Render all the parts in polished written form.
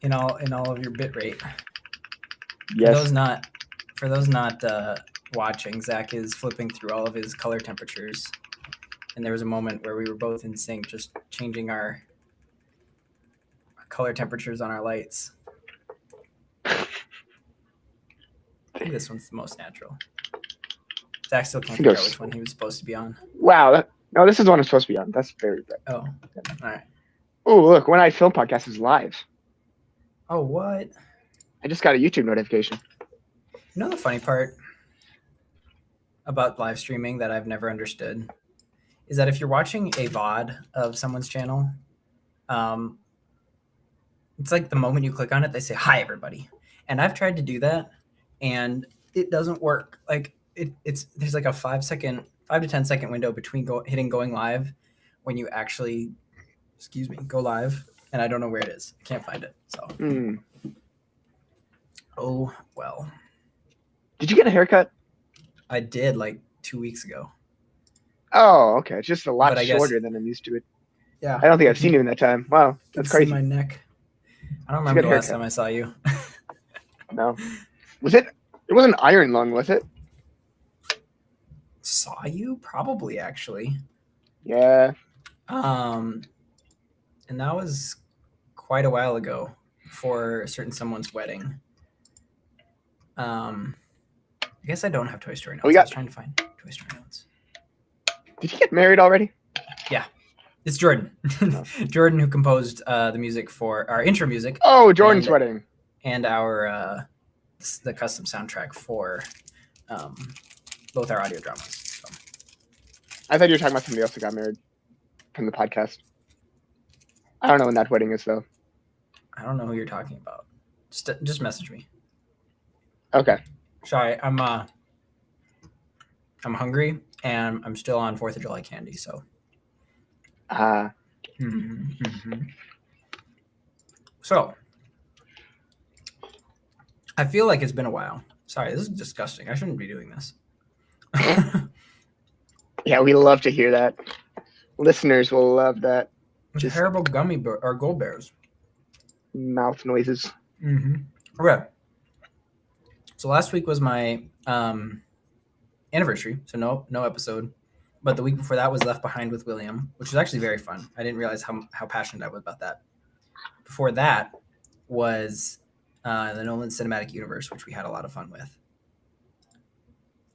in all of your bit rate. Yes. For those not watching, Zach is flipping through all of his color temperatures, and there was a moment where we were both in sync, just changing our color temperatures on our lights. I think this one's the most natural. Zach still can't figure out which one he was supposed to be on. Wow. No, this is the one I'm supposed to be on. That's very good. Oh, all right. Oh, look, When I Film Podcast is live. Oh, what? I just got a YouTube notification. You know the funny part about live streaming that I've never understood is that if you're watching a VOD of someone's channel, it's like the moment you click on it, they say, "Hi, everybody." And I've tried to do that, and it doesn't work. Like there's like a 5 to 10 second window between hitting going live when you actually, go live, and I don't know where it is. I can't find it. So, Oh well. Did you get a haircut? I did like 2 weeks ago. Oh, okay. It's just a lot shorter than I'm used to it. Yeah. I don't think I've seen you in that time. Wow, that's crazy. See my neck. I don't remember the last time I saw you. No. Was it? It wasn't Iron Lung, was it? Saw you? Probably, actually. Yeah. And that was quite a while ago for a certain someone's wedding. I guess I don't have Toy Story notes. I was trying to find Toy Story notes. Did you get married already? Yeah. It's Jordan. Oh. Jordan, who composed the music for our intro music. Oh, Jordan's wedding. And our the custom soundtrack for both our audio dramas. So. I thought you were talking about somebody else who got married from the podcast. I don't know when that wedding is, though. I don't know who you're talking about. Just message me. Okay. Sorry, I'm hungry and I'm still on 4th of July candy, so. So, I feel like it's been a while. Sorry, this is disgusting. I shouldn't be doing this. Yeah, we love to hear that. Listeners will love that. Just terrible gummy or gold bears. Mouth noises. Okay. So last week was my anniversary, so no episode. But the week before that was Left Behind with William, which was actually very fun. I didn't realize how passionate I was about that. Before that was the Nolan Cinematic Universe, which we had a lot of fun with.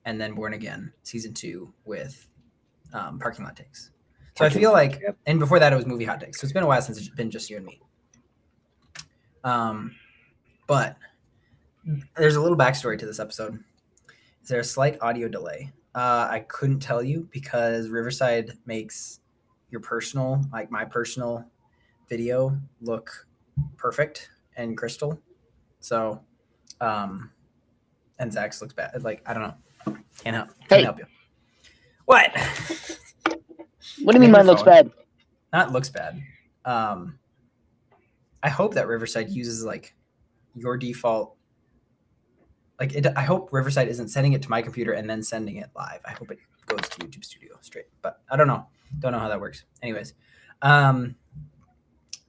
And then Born Again, season 2 with Parking Lot Takes. So I feel like, and before that it was Movie Hot Takes. So it's been a while since it's been just you and me. But there's a little backstory to this episode. Is there a slight audio delay? I couldn't tell you because Riverside makes your personal, like my personal video look perfect and crystal. So, and Zach's looks bad. Like, I don't know. Can't help you. What? What do you mean mine looks bad? Not looks bad. I hope that Riverside uses like your default. Like I hope Riverside isn't sending it to my computer and then sending it live. I hope it goes to YouTube Studio straight, but I don't know. Don't know how that works. Anyways, the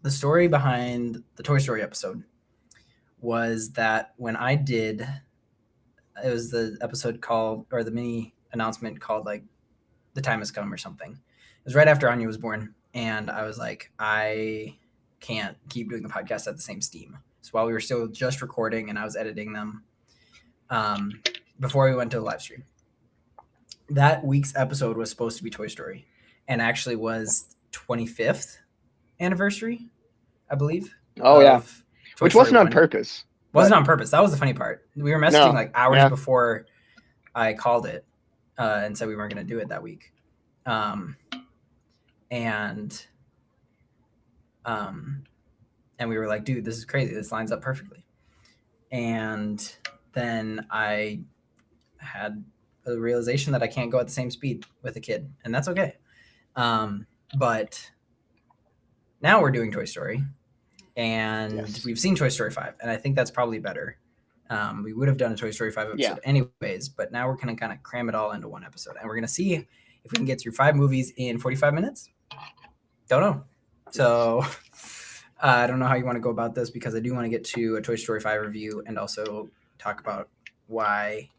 story behind the Toy Story episode was that when I did, it was the episode called, or the mini announcement called like The Time Has Come or something. It was right after Anya was born. And I was like, I can't keep doing the podcast at the same steam. So while we were still just recording and I was editing them, before we went to the live stream. That week's episode was supposed to be Toy Story and actually was 25th anniversary, I believe. Oh, yeah. Which wasn't on purpose. Wasn't on purpose. That was the funny part. We were messaging like hours before I called it and said we weren't going to do it that week. And we were like, dude, this is crazy. This lines up perfectly. And then I had a realization that I can't go at the same speed with a kid, and that's okay. But now we're doing Toy Story, and we've seen Toy Story 5, and I think that's probably better. We would have done a Toy Story 5 episode anyways, but now we're going to kind of cram it all into one episode, and we're going to see if we can get through 5 movies in 45 minutes. Don't know. So I don't know how you want to go about this because I do want to get to a Toy Story 5 review and also talk about why.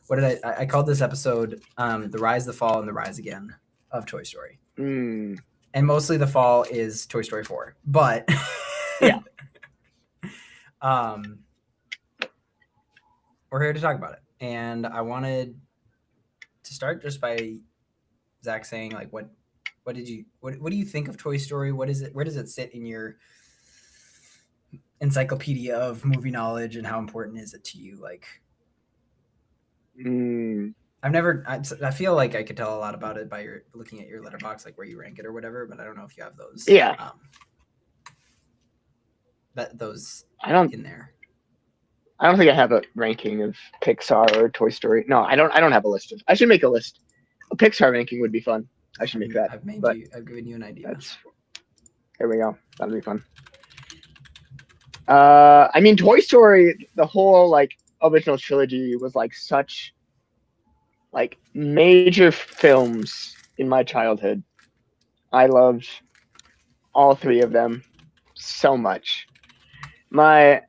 What did I called this episode The Rise, the Fall, and the Rise Again of Toy Story. Mm. And mostly the fall is Toy Story 4. But Yeah. We're here to talk about it. And I wanted to start just by Zach saying, like, what do you think of Toy Story? What is it? Where does it sit in your encyclopedia of movie knowledge, and how important is it to you? Like, I feel like I could tell a lot about it by your looking at your letterbox, like where you rank it or whatever, but I don't know if you have those. Yeah. Those I don't in there. I don't think I have a ranking of Pixar or Toy Story. No, I don't have a list of. I should make a list. A Pixar ranking would be fun. I should make that. I've given you an idea. There we go. That'll be fun. I mean, Toy Story, the whole like original trilogy was like such like major films in my childhood. I loved all three of them so much. My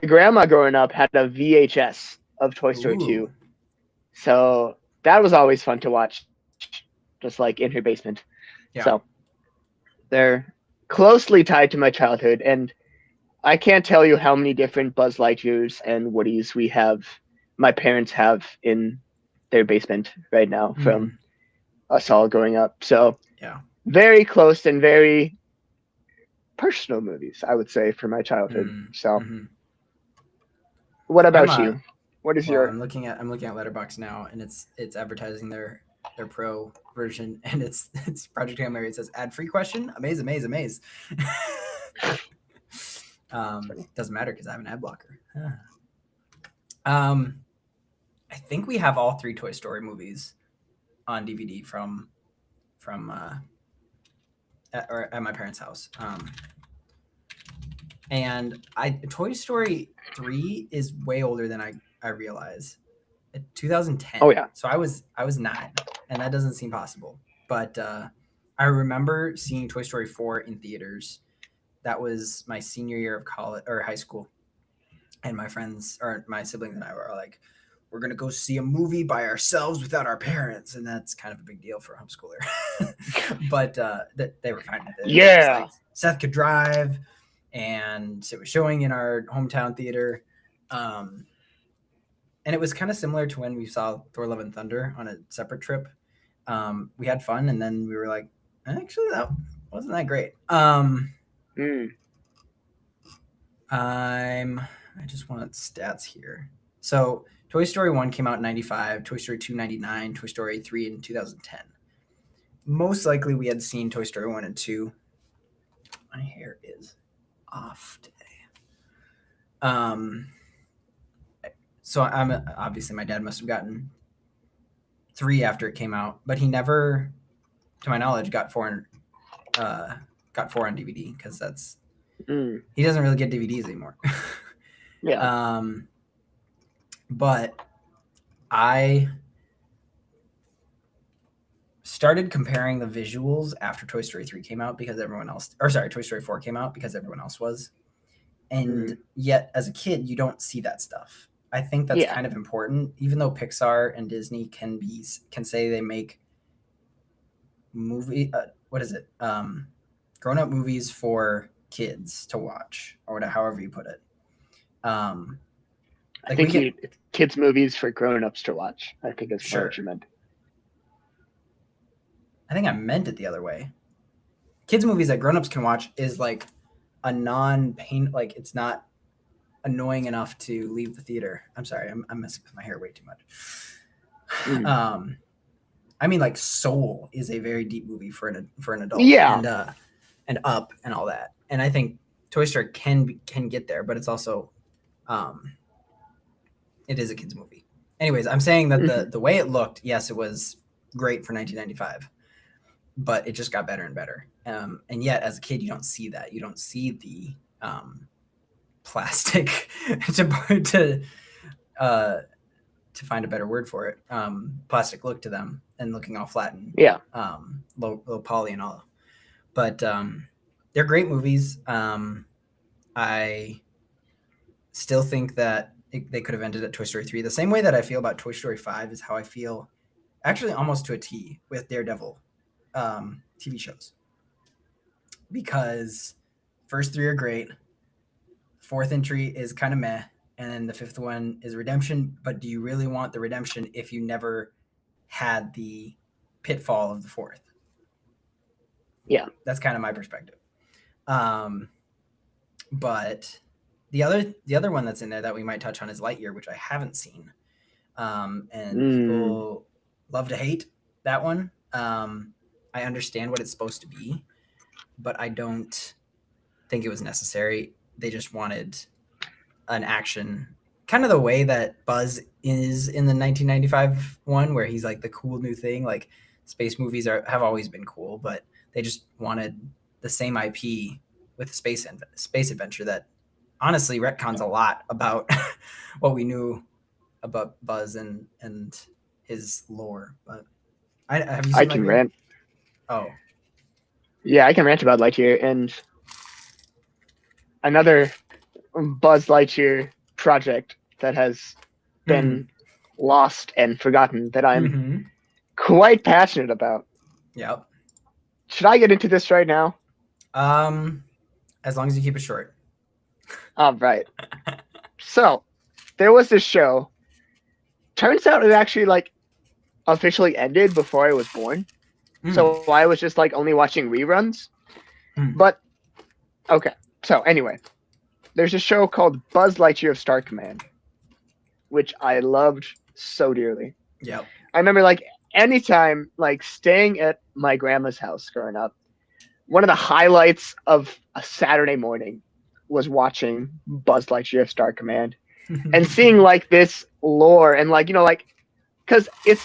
grandma growing up had a VHS of Toy Story 2. So that was always fun to watch, just like in her basement. Yeah. So they're closely tied to my childhood. And I can't tell you how many different Buzz Lightyears and Woodies my parents have in their basement right now from us all growing up. So yeah, very close and very personal movies, I would say, for my childhood. So what about you? What is your? I'm looking at Letterboxd now, and it's advertising their pro version, and it's Project Hail Mary. It says ad free question. Amaze. Doesn't matter because I have an ad blocker. I think we have all three Toy Story movies on DVD from at my parents' house. And Toy Story 3 is way older than I realize. 2010. Oh yeah. So I was 9, and that doesn't seem possible. But I remember seeing Toy Story 4 in theaters. That was my senior year of college or high school, and my friends or my siblings and I were like, we're gonna go see a movie by ourselves without our parents, and that's kind of a big deal for a homeschooler. But they were fine with it. Yeah. Like, Seth could drive, and it was showing in our hometown theater. And it was kind of similar to when we saw Thor: Love and Thunder on a separate trip. We had fun, and then we were like, actually, that wasn't that great. I just want stats here. So Toy Story 1 came out in 95, Toy Story 2 99, Toy Story 3 in 2010. Most likely we had seen Toy Story 1 and 2. My hair is off today. So obviously my dad must have gotten 3 after it came out, but he never, to my knowledge, got 4 on DVD because that's he doesn't really get DVDs anymore. Yeah. But I started comparing the visuals after Toy Story 3 came out because Toy Story 4 came out because everyone else was. And yet as a kid, you don't see that stuff. I think that's kind of important, even though Pixar and Disney can say they make movie, grown-up movies for kids to watch, or however you put it. I think it's kids' movies for grown-ups to watch. I think that's what you meant. I think I meant it the other way. Kids' movies that grown-ups can watch is like a non-pain, like it's not annoying enough to leave the theater. I'm sorry, I'm messing with my hair way too much. I mean, like Soul is a very deep movie for an adult. Yeah. And Up and all that. And I think Toy Story can get there, but it's also it is a kids movie. Anyways, I'm saying that the way it looked, yes, it was great for 1995, but it just got better and better. And yet, as a kid, you don't see that. You don't see the plastic to find a better word for it. Plastic look to them and looking all flat and low poly and all. But they're great movies. I still think that they could have ended at Toy Story 3. The same way that I feel about Toy Story 5 is how I feel, actually almost to a T, with Daredevil TV shows. Because first three are great, fourth entry is kind of meh, and then the fifth one is redemption. But do you really want the redemption if you never had the pitfall of the fourth? Yeah. That's kind of my perspective. But the other one that's in there that we might touch on is Lightyear, which I haven't seen, and people love to hate that one. I understand what it's supposed to be, but I don't think it was necessary. They just wanted an action, kind of the way that Buzz is in the 1995 one, where he's like the cool new thing. Like space movies have always been cool, but they just wanted the same IP with space adventure that honestly retcons a lot about what we knew about Buzz and his lore. But have you seen I can Lightyear? rant. Oh, Yeah, I can rant about Lightyear. And another Buzz Lightyear project that has been lost and forgotten that I'm quite passionate about. Yep. Should I get into this right now? As long as you keep it short. All right. So there was this show. Turns out it actually like officially ended before I was born. So I was just like only watching reruns. But okay. So anyway, there's a show called Buzz Lightyear of Star Command, which I loved so dearly. Yep. I remember like anytime like staying at my grandma's house growing up, one of the highlights of a Saturday morning was watching Buzz Lightyear of Star Command and seeing like this lore and like, you know, like, because it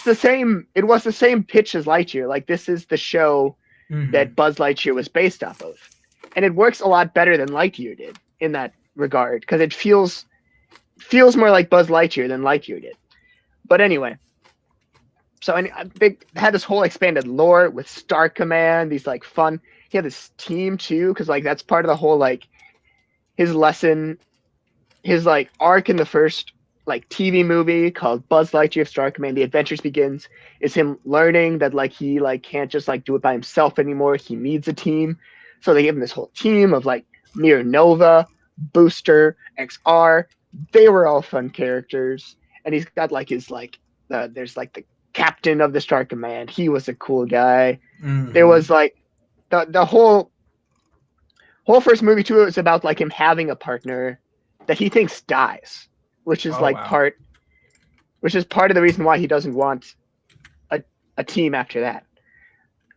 was the same pitch as Lightyear. Like this is the show that Buzz Lightyear was based off of. And it works a lot better than Lightyear did in that regard, because it feels more like Buzz Lightyear than Lightyear did. But anyway, so they had this whole expanded lore with Star Command, these like fun. He had this team too, because like that's part of the whole like his lesson, his like arc in the first like TV movie called Buzz Lightyear of Star Command. The Adventures Begins is him learning that like he like can't just like do it by himself anymore. He needs a team. So they give him this whole team of like Mir Nova, Booster, XR. They were all fun characters, and he's got like his like there's like the captain of the Star Command. He was a cool guy. There was like the whole first movie too is about like him having a partner that he thinks dies, which is part of the reason why he doesn't want a team after that.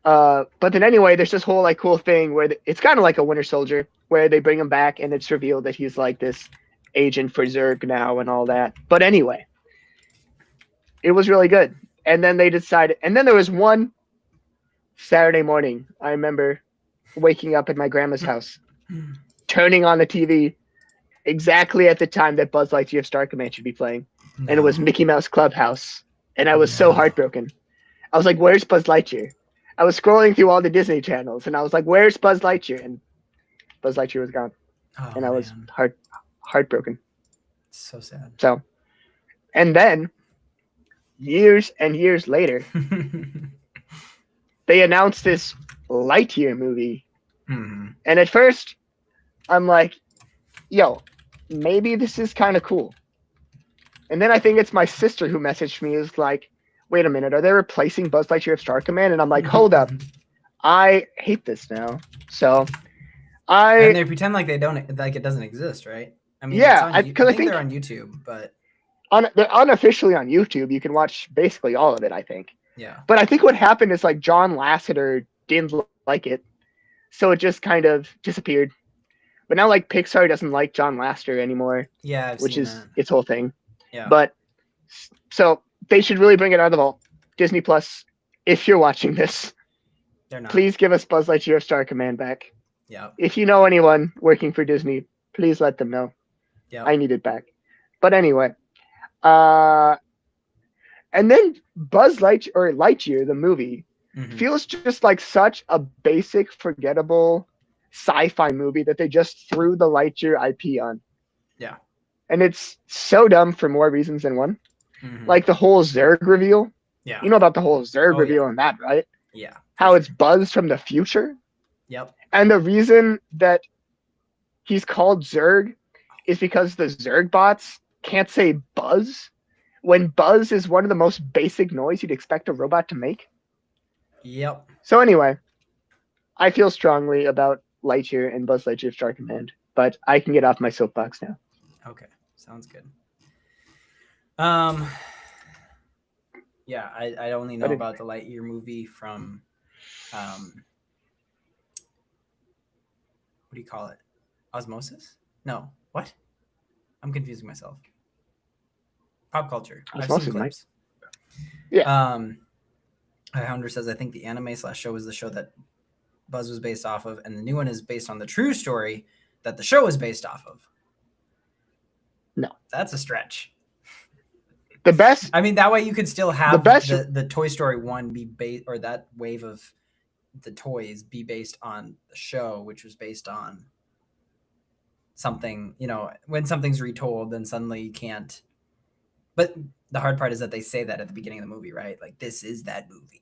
But then anyway, there's this whole like cool thing where it's kind of like a Winter Soldier, where they bring him back and it's revealed that he's like this agent for Zurg now and all that. But anyway, it was really good. And then they decided, and then there was one Saturday morning, I remember waking up at my grandma's house, turning on the TV exactly at the time that Buzz Lightyear of Star Command should be playing. No. And it was Mickey Mouse Clubhouse. And I was so heartbroken. I was like, where's Buzz Lightyear? I was scrolling through all the Disney channels and I was like, where's Buzz Lightyear? And Buzz Lightyear was gone. And I was heartbroken. So sad. So, and then years and years later, they announced this Lightyear movie. And at first, I'm like, yo, maybe this is kind of cool. And then I think it's my sister who messaged me, is like, wait a minute, are they replacing Buzz Lightyear of Star Command? And I'm like, hold up, I hate this now. So and they pretend like they don't, like it doesn't exist, right? I mean, yeah, because I think they're on YouTube, but they're unofficially on YouTube. You can watch basically all of it, I think. Yeah. But I think what happened is like John Lasseter didn't like it, so it just kind of disappeared. But now like Pixar doesn't like John Lasseter anymore. Yeah, which is its whole thing. Yeah. But so they should really bring it out of the vault. Disney Plus, if you're watching this, they're not. Please give us Buzz Lightyear of Star Command back. Yeah. If you know anyone working for Disney, please let them know. Yeah. I need it back. But anyway, and then Buzz Lightyear, the movie, feels just like such a basic, forgettable, sci-fi movie that they just threw the Lightyear IP on. Yeah. And it's so dumb for more reasons than one. Mm-hmm. Like the whole Zurg reveal. Yeah. You know about the whole Zurg Oh, reveal yeah. in that, right? Yeah. How sure. it's Buzz from the future. Yep. And the reason that he's called Zurg is because the Zurg bots can't say Buzz when Buzz is one of the most basic noise you'd expect a robot to make. Yep. So anyway, I feel strongly about Lightyear and Buzz Lightyear Star Command, but I can get off my soapbox now. Okay. Sounds good. Yeah, I only know about the Lightyear movie from what do you call it? Osmosis? No. What? I'm confusing myself. Pop culture. I've seen clips. Yeah. Highlander says, I think the anime/show was the show that Buzz was based off of, and the new one is based on the true story that the show is based off of. No. That's a stretch. The best. I mean, that way you could still have the Toy Story 1 be based, or that wave of the toys be based on the show, which was based on something, you know, when something's retold, then suddenly you can't. But the hard part is that they say that at the beginning of the movie, right? Like, this is that movie.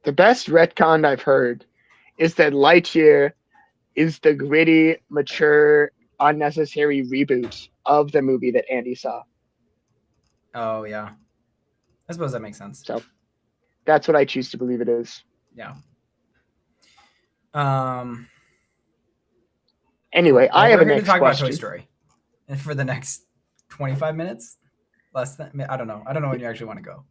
The best retcon I've heard is that Lightyear is the gritty, mature, unnecessary reboot of the movie that Andy saw. Oh, yeah. I suppose that makes sense. So that's what I choose to believe it is. Yeah. Anyway, cool. I have a next question. We're going to talk about Toy Story for the next 25 minutes. Less than, I don't know when you actually want to go.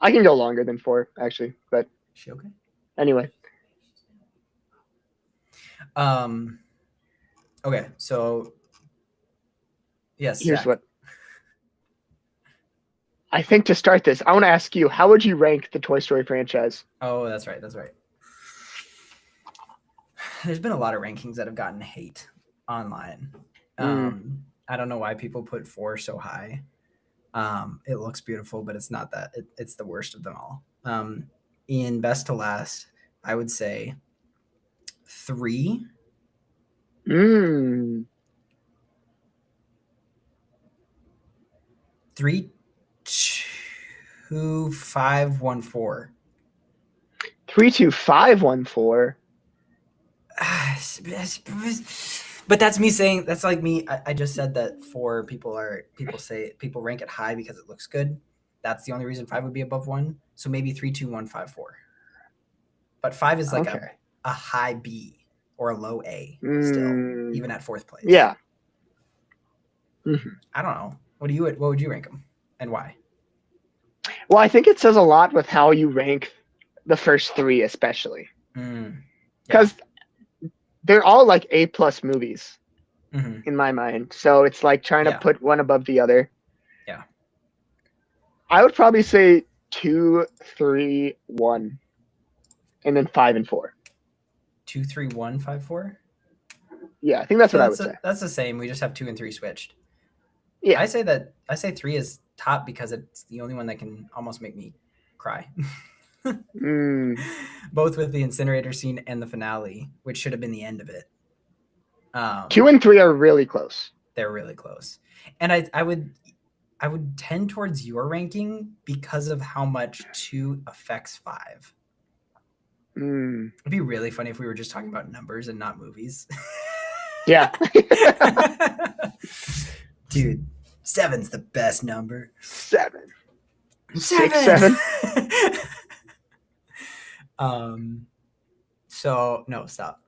I can go longer than 4, actually, but is she okay? Anyway. Okay, so yes. Here's Zach. what I think to start this. I want to ask you, how would you rank the Toy Story franchise? Oh, that's right. There's been a lot of rankings that have gotten hate online. I don't know why people put 4 so high. It looks beautiful, but it's not that. It's the worst of them all. In best to last, I would say 3. 3, 2, 5, 1, 4. 3, 2, 5, 1, 4. But that's me saying, that's like me. I just said that 4 people rank it high because it looks good. That's the only reason 5 would be above 1. So maybe 3, 2, 1, 5, 4. But 5 is like a high B or a low A still, even at 4th place. Yeah. Mm-hmm. I don't know. What would you rank them, and why? Well, I think it says a lot with how you rank the first 3, especially because they're all like A+ movies in my mind. So it's like trying to put one above the other. Yeah. I would probably say 2, 3, 1, and then 5 and 4. 2, 3, 1, 5, 4. Yeah, I think that's what I would say. That's the same. We just have 2 and 3 switched. Yeah, I say 3 is top because it's the only one that can almost make me cry. Both with the incinerator scene and the finale, which should have been the end of it. 2 and 3 are really close. They're really close, and I would tend towards your ranking because of how much 2 affects 5. It'd be really funny if we were just talking about numbers and not movies. Yeah. Dude, 7's the best number. 7. 6, 7. So no, stop.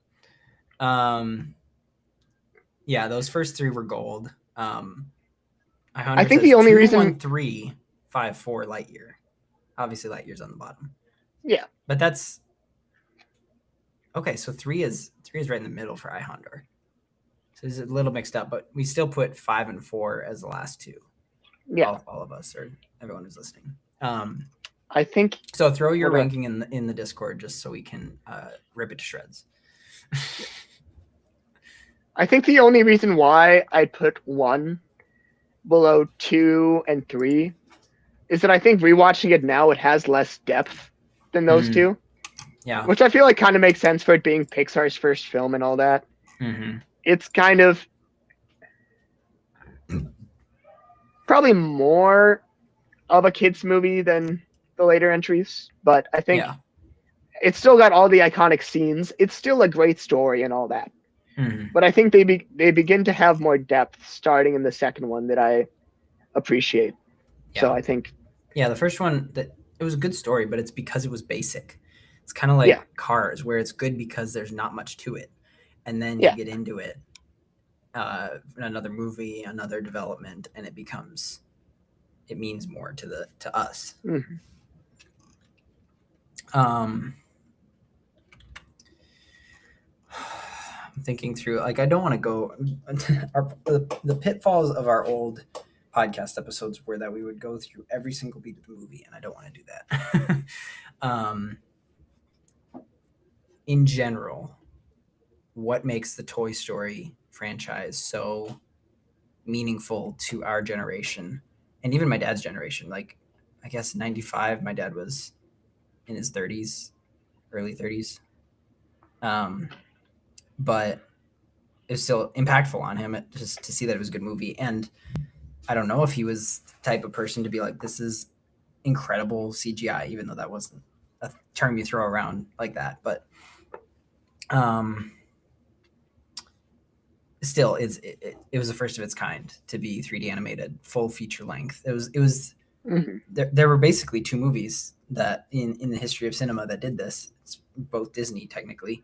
Yeah, those first 3 were gold. I think the only 2, reason 1, 3, 5, 4 Lightyear. Obviously Lightyear's on the bottom. Yeah. But that's okay, so 3 is right in the middle for iHondor. So it's a little mixed up, but we still put 5 and 4 as the last 2. Yeah. All of us, or everyone who's listening. I think so. Throw your ranking in the Discord just so we can rip it to shreds. I think the only reason why I put 1 below 2 and 3 is that I think rewatching it now, it has less depth than those 2. Yeah. which I feel like kind of makes sense for it being Pixar's first film and all that. Mm-hmm. It's kind of probably more of a kids movie than the later entries, but I think Yeah. it's still got all the iconic scenes. It's still a great story and all that. Mm-hmm. But I think they begin to have more depth starting in the second one that I appreciate. Yeah. So I think the first one, that it was a good story, but it's because it was basic. It's kind of like Yeah. Cars, where it's good because there's not much to it, and then you Yeah. get into it, another movie, another development, and it means more to us. Mhm. I'm thinking through, like, I don't want to go the pitfalls of our old podcast episodes were that we would go through every single beat of the movie, and I don't want to do that. In general, what makes the Toy Story franchise so meaningful to our generation and even my dad's generation? Like, I guess 95, my dad was in his 30s, early 30s. But it's still impactful on him, just to see that it was a good movie. And I don't know if he was the type of person to be like, this is incredible CGI, even though that wasn't a term you throw around like that. But still, it was the first of its kind to be 3D animated, full feature length. It was Mhm. there were basically two movies that in the history of cinema that did this. It's both Disney technically.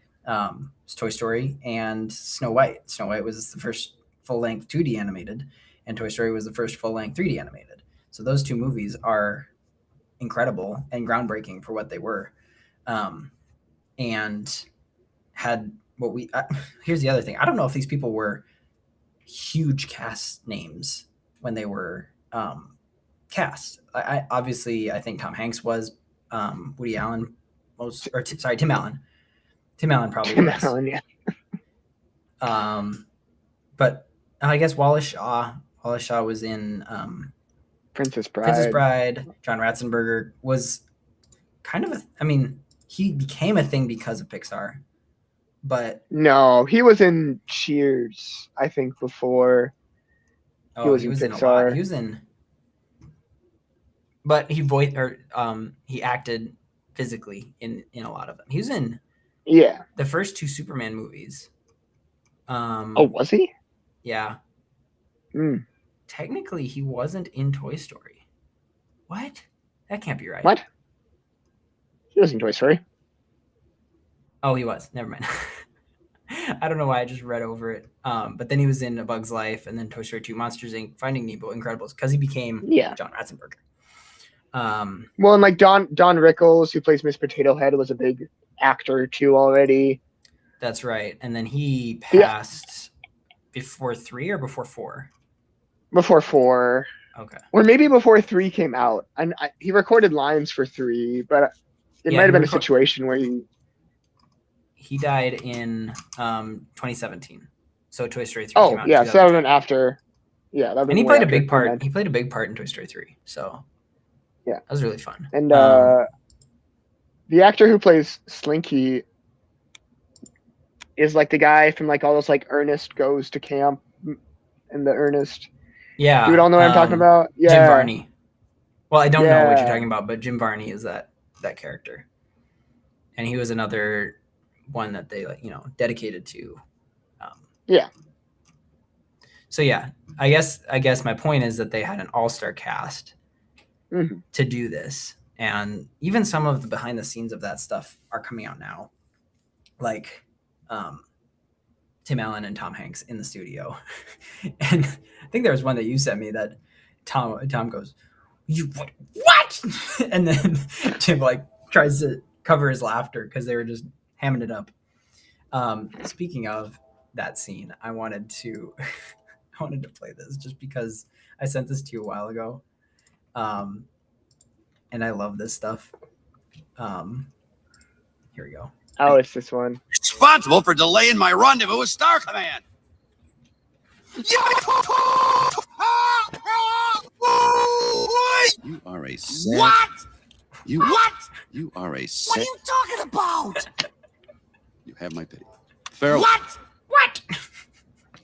It's Toy Story and Snow White. Snow White was the first full length 2D animated, and Toy Story was the first full length 3D animated. So those two movies are incredible and groundbreaking for what they were, and had what we. Here's the other thing. I don't know if these people were huge cast names when they were cast. I obviously, I think Tom Hanks was, Woody Allen Tim Allen. Tim Allen probably Tim was. Allen, yeah. But I guess Wallace Shaw was in Princess Princess Bride. Bride. John Ratzenberger was kind of he became a thing because of Pixar. But No, he was in Cheers, I think, before he was in in a lot. Pixar. He was in, but he acted physically in a lot of them. He was in the first two Superman movies. Oh, was he? Yeah. Mm. Technically, he wasn't in Toy Story. What? That can't be right. What? He was in Toy Story. Oh, he was. Never mind. I don't know why I just read over it. But then he was in A Bug's Life, and then Toy Story 2, Monsters Inc., Finding Nemo, Incredibles, because he became John Ratzenberger. Well, and like Don Rickles, who plays Miss Potato Head, was a big actor too already. That's right. And then he passed before 3 or before 4? Before 4. Okay. Or maybe before 3 came out. And he recorded lines for 3, but it might have been a situation where he died in 2017. So Toy Story 3 came out. Oh, yeah, so that would have been after. Yeah, that would. And he played a big part. He played a big part in Toy Story 3. So yeah, that was really fun. And the actor who plays Slinky is like the guy from like all those like Ernest Goes to Camp and the Ernest. Yeah. You would all know what I'm talking about? Yeah. Jim Varney. Well, I don't know what you're talking about, but Jim Varney is that character. And he was another one that they dedicated to. Yeah. So yeah, I guess my point is that they had an all-star cast to do this, and even some of the behind the scenes of that stuff are coming out now, like Tim Allen and Tom Hanks in the studio. And I think there was one that you sent me that Tom goes, "You what?" And then Tim like tries to cover his laughter because they were just hamming it up. Speaking of that scene, I wanted to play this just because I sent this to you a while ago. And I love this stuff. Here we go. Oh, it's this one. Responsible for delaying my rendezvous with Star Command. You are a sad... What? What? You are a What sick. are you talking about? You have my pity. Farewell. What?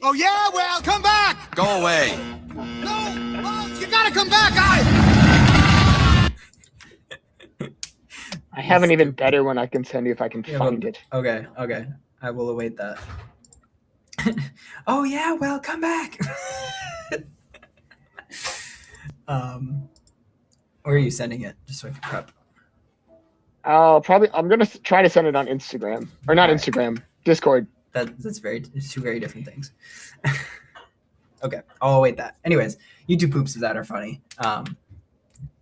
Oh yeah, well, come back. Go away. No, oh, you gotta come back. I have an even better one I can send you if I can find it. Okay. I will await that. Oh yeah, well, come back. Where are you sending it? Just so I can prep. I'm gonna try to send it on Instagram or not Alright. Instagram, Discord. It's two very different things. Okay, I'll await that. Anyways, YouTube poops of that are funny.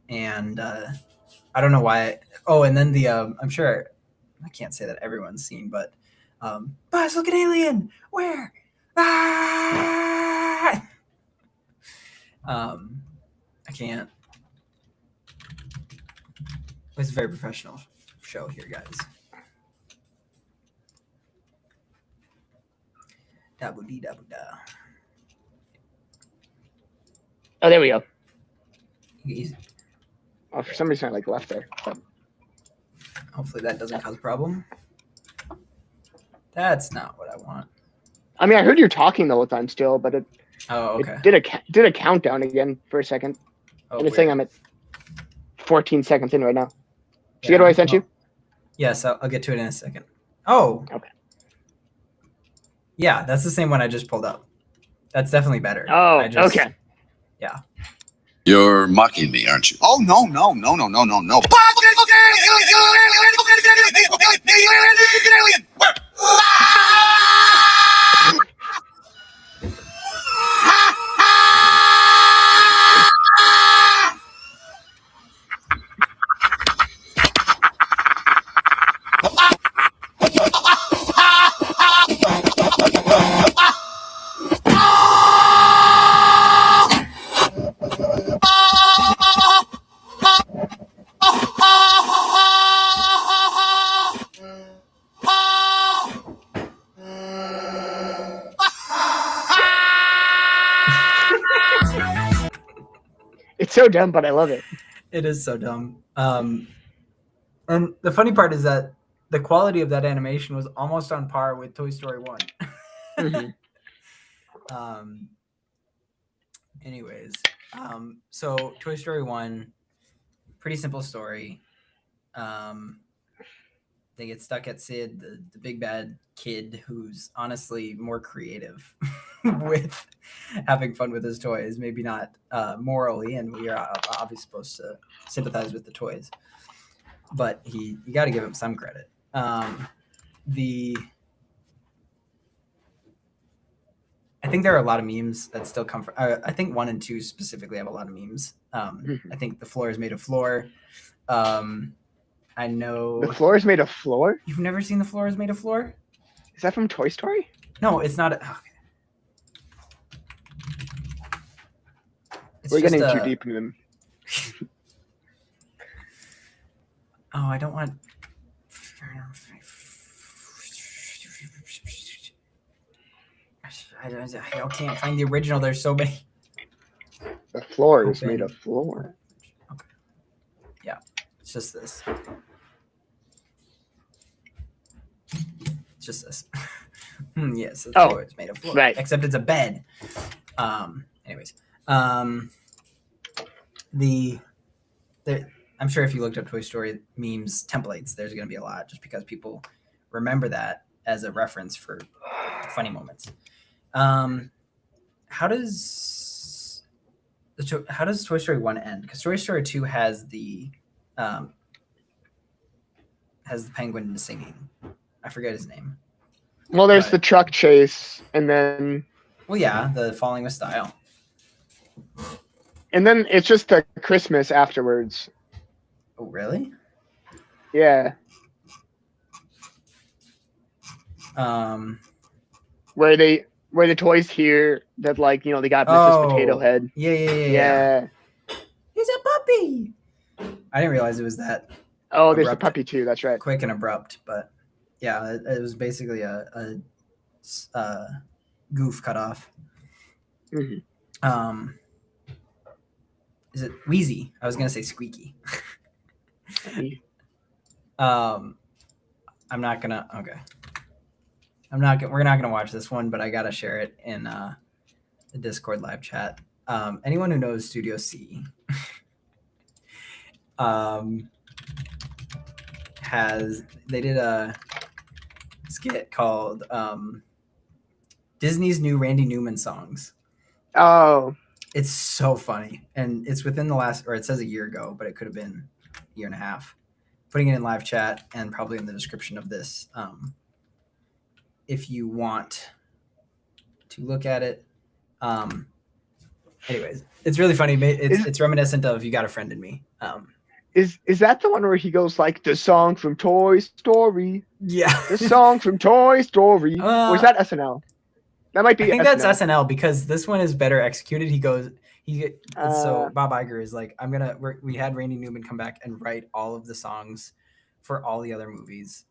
And I don't know why. And then the I'm sure I can't say that everyone's seen, but Buzz, look at alien. Where? Ah! I can't. It's a very professional show here, guys. Dabu dee dabu da. Oh, there we go. Easy. Oh, for some reason I left there. But Hopefully that doesn't cause a problem. That's not what I want. I mean, I heard you talking the whole time still, but it did a countdown again for a second, and it's saying I'm at 14 seconds in right now. Did you get what I sent you? Yes, I'll get to it in a second. Oh. Okay. Yeah, that's the same one I just pulled up. That's definitely better. Oh, okay. Yeah. You're mocking me, aren't you? Oh no. It's so dumb, but I love it. It is so dumb. And the funny part is that the quality of that animation was almost on par with Toy Story 1. Mm-hmm. Anyways, so Toy Story 1, pretty simple story. They get stuck at Sid, the big bad kid who's honestly more creative with having fun with his toys. Maybe not morally, and we are obviously supposed to sympathize with the toys, but you got to give him some credit. I think there are a lot of memes that still come from. I think 1 and 2 specifically have a lot of memes. I think the floor is made of floor. I know The floor is made of floor? You've never seen The Floor is Made of Floor? Is that from Toy Story? No, it's not. Okay. We're getting too deep into them. Oh, I don't want. I can't find the original. There's so many. The floor is made of floor. Okay. Yeah, it's just this. It's just this. Yes, the floor is made of floor. Right. Except it's a bed. Anyways, I'm sure if you looked up Toy Story memes templates, there's going to be a lot, just because people remember that as a reference for funny moments. How does Toy Story 1 end? Because Toy Story 2 has the penguin singing. I forget his name. Well, there's the truck chase, and then. Well, yeah, the Falling with Style. And then it's just the Christmas afterwards. Oh, really? Yeah. Where the toys hear that, like, you know, they got Mrs. Potato Head. Yeah. He's a puppy. I didn't realize it was that. Oh, there's a puppy too. That's right. Quick and abrupt, but yeah, it was basically a goof cut off. Mm-hmm. Is it Wheezy? I was gonna say Squeaky. I'm not gonna. Okay. We're not gonna watch this one, but I gotta share it in the Discord live chat. Anyone who knows Studio C, they did a skit called Disney's new Randy Newman songs. Oh, It's so funny, and it's within the last, or it says a year ago, but it could have been a year and a half. Putting it in live chat and probably in the description of this, if you want to look at it. Anyways, it's really funny. It's reminiscent of "You Got a Friend in Me." is that the one where he goes like the song from Toy Story? Yeah, The song from Toy Story. Or is that SNL? That might be. I think SNL. that's SNL because this one is better executed. So Bob Iger is like, we had Randy Newman come back and write all of the songs for all the other movies,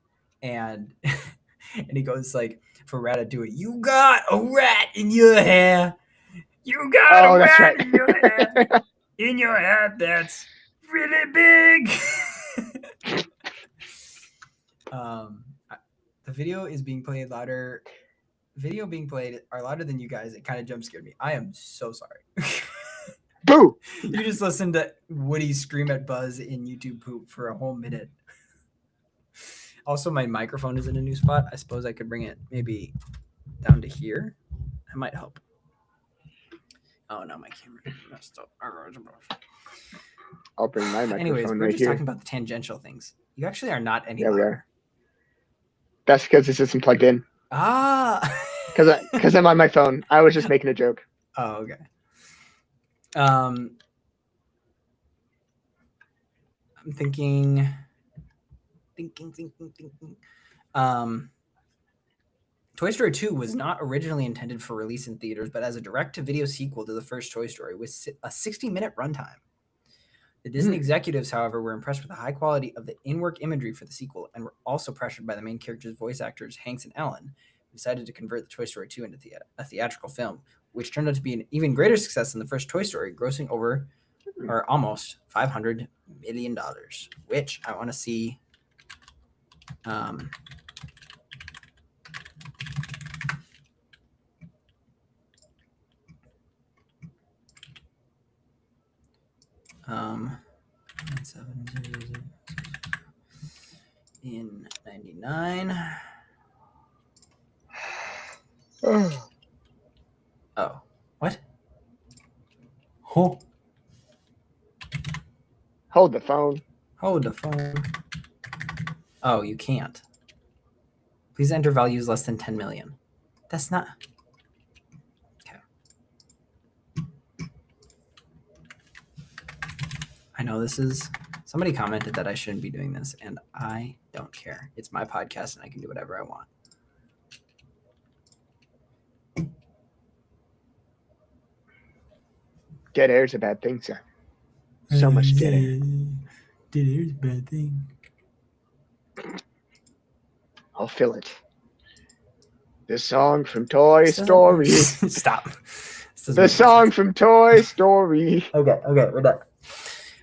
and and he goes like, for Ratatouille, you got a rat in your hair, you got a rat right. in your hair, in your hat that's really big. The video is being played louder. Video being played are louder than you guys. It kind of jump scared me. I am so sorry. Boo! You just listened to Woody scream at Buzz in YouTube poop for a whole minute. Also, my microphone is in a new spot. I suppose I could bring it maybe down to here. That might help. Oh, no, my camera messed up. I'll bring my microphone. Anyways, we're right just here. talking about the tangential things. You actually are not any Yeah, we louder. are. That's because this isn't plugged in. Ah. Because I'm on my phone. I was just making a joke. Oh, okay. I'm thinking. Toy Story 2 was not originally intended for release in theaters, but as a direct-to-video sequel to the first Toy Story with a 60-minute runtime. The Disney executives, however, were impressed with the high quality of the in-work imagery for the sequel and were also pressured by the main characters' voice actors, Hanks and Ellen, who decided to convert the Toy Story 2 into a theatrical film, which turned out to be an even greater success than the first Toy Story, grossing over or almost $500 million, which I want to see. In 99. Oh, what? Oh. Hold the phone. Hold the phone. Oh, you can't. Please enter values less than 10 million. That's not. Okay. I know this is. Somebody commented that I shouldn't be doing this, and I don't care. It's my podcast, and I can do whatever I want. Dead air is a bad thing, sir. So much dead air. Dead air is a bad thing. I'll fill it. The song from Toy Story. Stop. The song from Toy Story. Okay, we're done.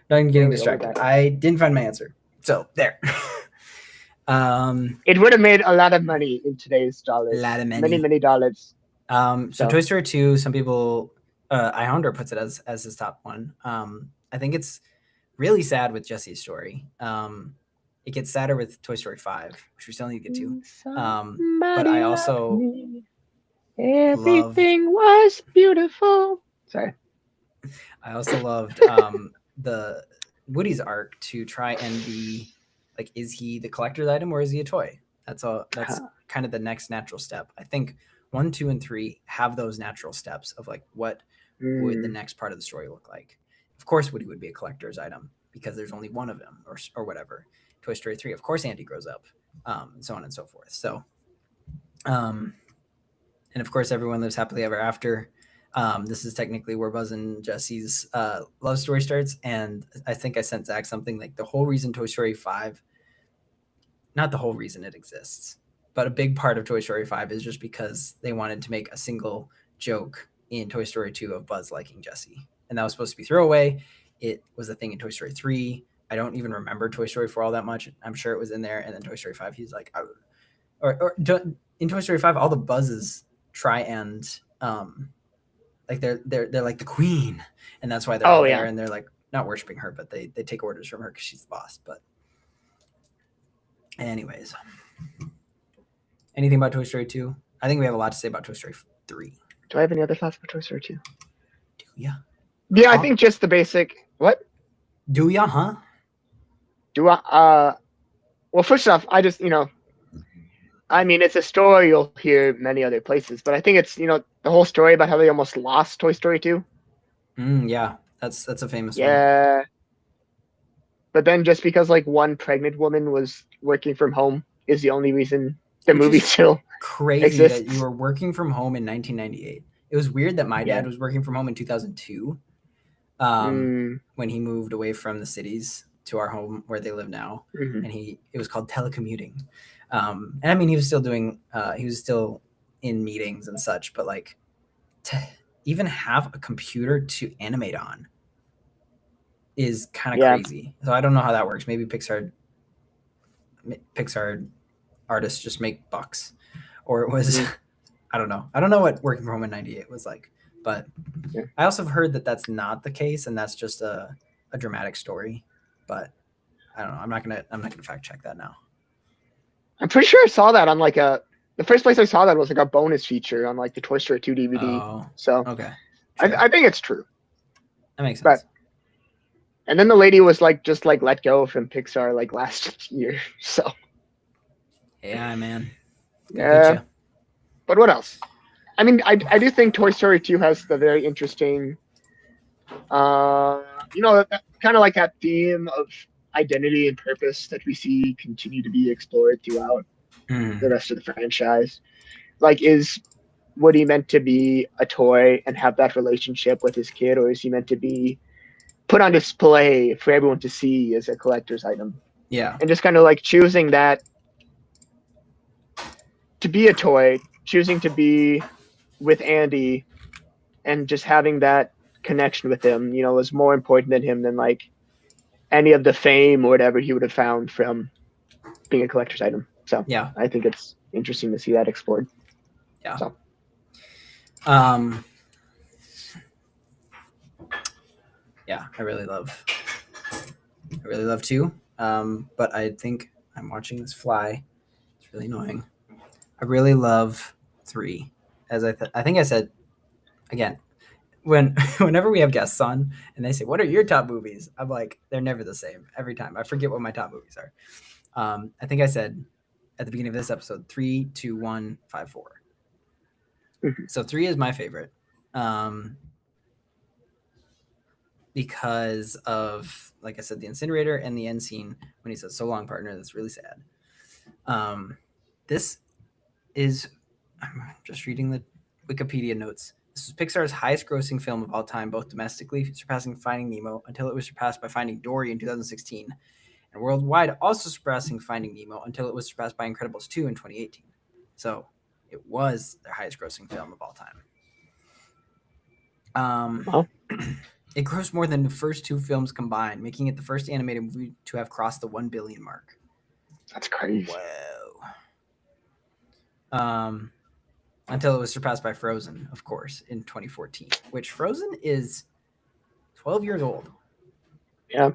Done getting distracted. I didn't find my answer. So, there. It would have made a lot of money in today's dollars. A lot of money. Many dollars. So Toy Story 2, some people, Ionder puts it as his top one. I think it's really sad with Jesse's story. It gets sadder with Toy Story 5, which we still need to get to. But I also everything was beautiful. Sorry. I also loved the Woody's arc to try and be like, is he the collector's item or is he a toy? That's kind of the next natural step. I think 1, 2, and 3 have those natural steps of like what would the next part of the story look like. Of course, Woody would be a collector's item because there's only one of them or whatever. Toy Story 3, of course, Andy grows up, and so on and so forth. So, and of course, everyone lives happily ever after. This is technically where Buzz and Jesse's love story starts. And I think I sent Zach something like the whole reason Toy Story 5, not the whole reason it exists, but a big part of Toy Story 5 is just because they wanted to make a single joke in Toy Story 2 of Buzz liking Jesse. And that was supposed to be throwaway. It was a thing in Toy Story 3. I don't even remember Toy Story 4 all that much. I'm sure it was in there, and then Toy Story 5, he's like, in Toy Story 5, all the buzzes try and like they're like the queen, and that's why they're all there, and they're like not worshiping her, but they take orders from her because she's the boss. But anyways, anything about Toy Story 2? I think we have a lot to say about Toy Story 3. Do I have any other thoughts about Toy Story 2? Do ya? Yeah, I think just the basic. What? Do ya? Huh? Do I? Well, first off, I just I mean, it's a story you'll hear many other places, but I think it's the whole story about how they almost lost Toy Story 2. Yeah, that's a famous one. Yeah. But then just because like one pregnant woman was working from home is the only reason the movie still crazy exists. that you were working from home in 1998. It was weird that my dad was working from home in 2002 when he moved away from the cities to our home where they live now. And it was called telecommuting. And I mean, he was still in meetings and such, but like to even have a computer to animate on is kind of crazy. So I don't know how that works. Maybe Pixar artists just make bucks, or it was I don't know. I don't know what working from home in 98 was like, but I also have heard that that's not the case, and that's just a dramatic story. But I don't know. I'm not gonna fact check that now. I'm pretty sure I saw that on like the first place I saw that was like a bonus feature on like the Toy Story 2 DVD. Oh, so okay, I think it's true. That makes sense. And then the lady was like just like let go from Pixar like last year. So yeah, man. Yeah. But what else? I mean, I do think Toy Story 2 has the very interesting, kind of like that theme of identity and purpose that we see continue to be explored throughout the rest of the franchise. Like, is Woody meant to be a toy and have that relationship with his kid, or is he meant to be put on display for everyone to see as a collector's item? Yeah. And just kind of like choosing that to be a toy, choosing to be with Andy and just having that connection with him, was more important than him than like any of the fame or whatever he would have found from being a collector's item. So yeah, I think it's interesting to see that explored. Yeah. So. Yeah, I really love 2. But I think I'm watching this fly. It's really annoying. I really love 3. As I think I said, again, whenever we have guests on and they say, "What are your top movies?" I'm like, they're never the same every time. I forget what my top movies are. I think I said at the beginning of this episode, 3, 2, 1, 5, 4. So 3 is my favorite. Because of, like I said, the incinerator and the end scene when he says "so long, partner." That's really sad. This is, I'm just reading the Wikipedia notes. This is Pixar's highest grossing film of all time, both domestically, surpassing Finding Nemo until it was surpassed by Finding Dory in 2016, and worldwide also surpassing Finding Nemo until it was surpassed by Incredibles 2 in 2018. So it was their highest grossing film of all time. It grossed more than the first 2 films combined, making it the first animated movie to have crossed the 1 billion mark. That's crazy. Wow. Until it was surpassed by Frozen, of course, in 2014, which Frozen is 12 years old. Yeah.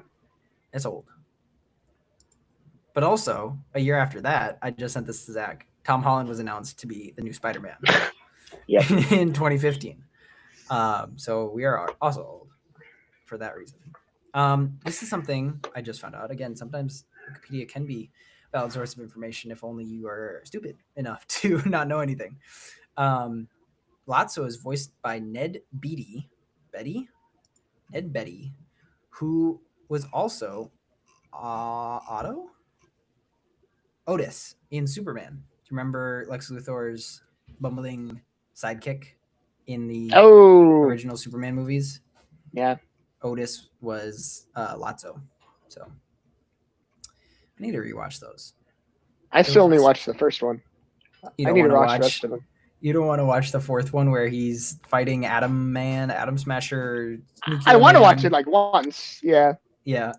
It's old. But also, a year after that, I just sent this to Zach, Tom Holland was announced to be the new Spider-Man in 2015. So we are also old for that reason. This is something I just found out. Again, sometimes Wikipedia can be a valid source of information if only you are stupid enough to not know anything. Lotso is voiced by Ned Beatty, who was also Otis in Superman. Do you remember Lex Luthor's bumbling sidekick in the original Superman movies? Yeah. Otis was Lotso. So I need to rewatch those. I still only watched the first one. I need to watch the rest of them. You don't want to watch the 4th one where he's fighting Atom Smasher. I want to watch it like once. Yeah. Yeah.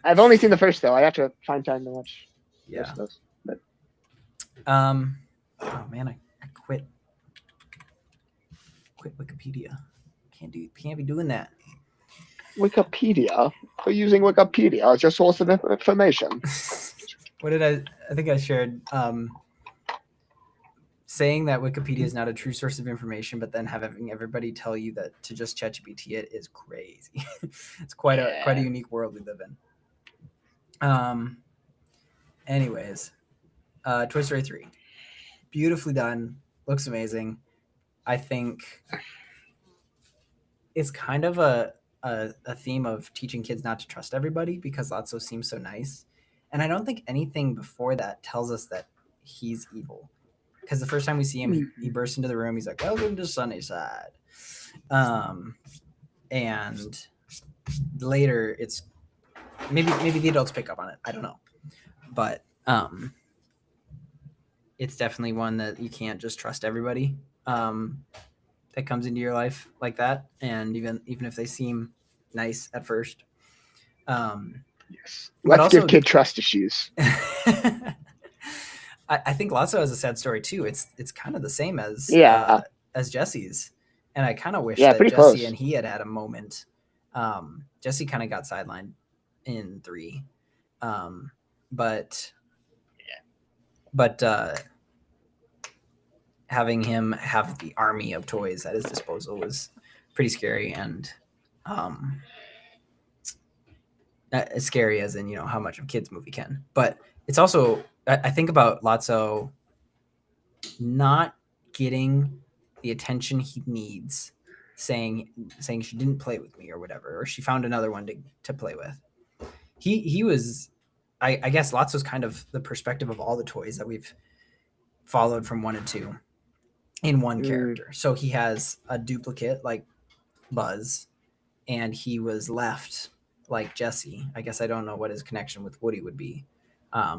I've only seen the first though. I have to find time to watch the Yeah. rest of those. But Oh man, I quit Wikipedia. Can't be doing that. Wikipedia. For using Wikipedia as your source of information. What did I think I shared saying that Wikipedia is not a true source of information, but then having everybody tell you that to just ChatGPT it is crazy. It's quite a unique world we live in. Anyways, Toy Story 3. Beautifully done. Looks amazing. I think it's kind of a theme of teaching kids not to trust everybody because Lotso seems so nice. And I don't think anything before that tells us that he's evil. Because the first time we see him, he bursts into the room. He's like, "Welcome to Sunnyside." And later, it's maybe the adults pick up on it. I don't know, but it's definitely one that you can't just trust everybody that comes into your life like that. And even if they seem nice at first, Yes. Let's also, give kid trust issues. I think Lotso has a sad story too. It's kind of the same as Jesse's, and I kind of wish that Jesse close. and he had a moment. Jesse kind of got sidelined in 3, but having him have the army of toys at his disposal was pretty scary, and as scary as in how much a kids movie can. But it's also I think about Lotso not getting the attention he needs, saying she didn't play with me or whatever, or she found another one to play with. He was, I guess Lotso's kind of the perspective of all the toys that we've followed from 1 and 2 in one character. So he has a duplicate like Buzz, and he was left like Jesse. I guess I don't know what his connection with Woody would be. I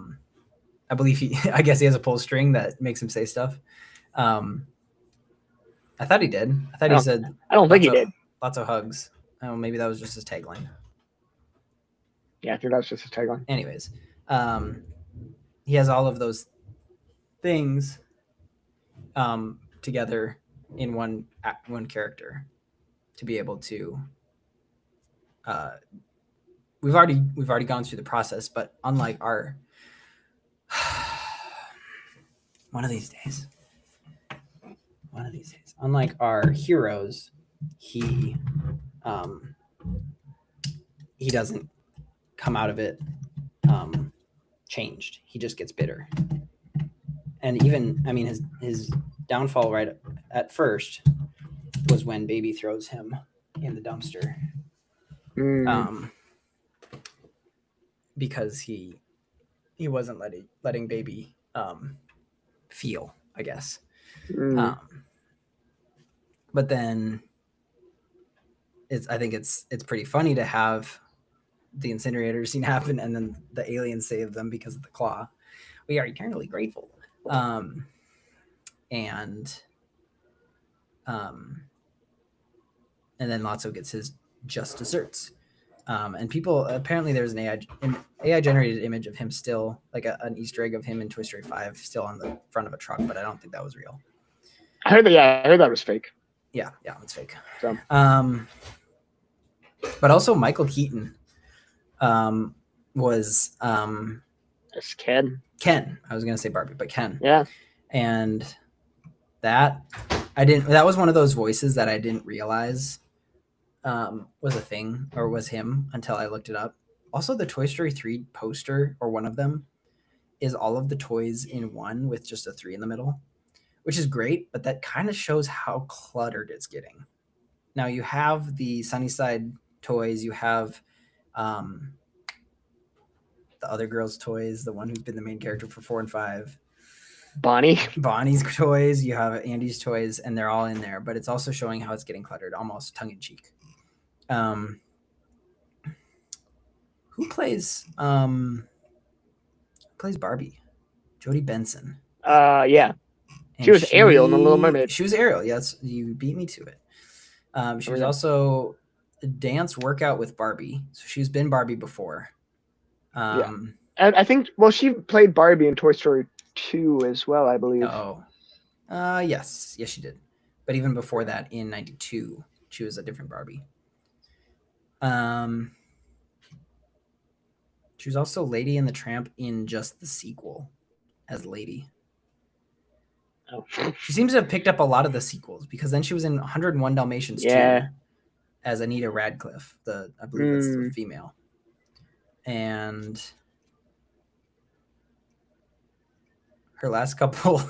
believe I guess he has a pull string that makes him say stuff. I thought he did. I thought he said. I don't think he did. Lots of hugs. Oh, maybe that was just his tagline. Yeah, I think that was just his tagline. Anyways, he has all of those things together in one character to be able to. We've already gone through the process, but unlike our one of these days, unlike our heroes, he doesn't come out of it changed. He just gets bitter. And even, I mean, his downfall right at first was when Baby throws him in the dumpster. Because he wasn't letting Baby feel, I guess. But then I think it's pretty funny to have the incinerator scene happen and then the aliens save them because of the claw. We are eternally grateful. And then Lotso gets his just desserts. And people, apparently there's an AI generated image of him still, like an Easter egg of him in Toy Story 5 still on the front of a truck, but I don't think that was real. I heard that was fake. Yeah, it's fake. So. But also Michael Keaton was It's Ken. I was gonna say Barbie, but Ken. Yeah. And that was one of those voices that I didn't realize was a thing or was him until I looked it up. Also, the Toy Story 3 poster, or one of them, is all of the toys in one with just a 3 in the middle, which is great, but that kind of shows how cluttered it's getting. Now you have the Sunnyside toys, you have the other girl's toys, the one who's been the main character for 4 and 5. Bonnie's toys, you have Andy's toys, and they're all in there, but it's also showing how it's getting cluttered, almost tongue-in-cheek. Who plays Barbie? Jodie Benson. Yeah. And she was Ariel in The Little Mermaid. She was Ariel. Yes, you beat me to it. She was also a dance workout with Barbie. So she's been Barbie before. And I think, well, she played Barbie in Toy Story 2 as well, I believe. Yes, she did. But even before that, in '92, she was a different Barbie. She was also Lady and the Tramp in just the sequel as Lady. Oh. She seems to have picked up a lot of the sequels because then she was in 101 Dalmatians 2 as Anita Radcliffe. I believe that's the female. And her last couple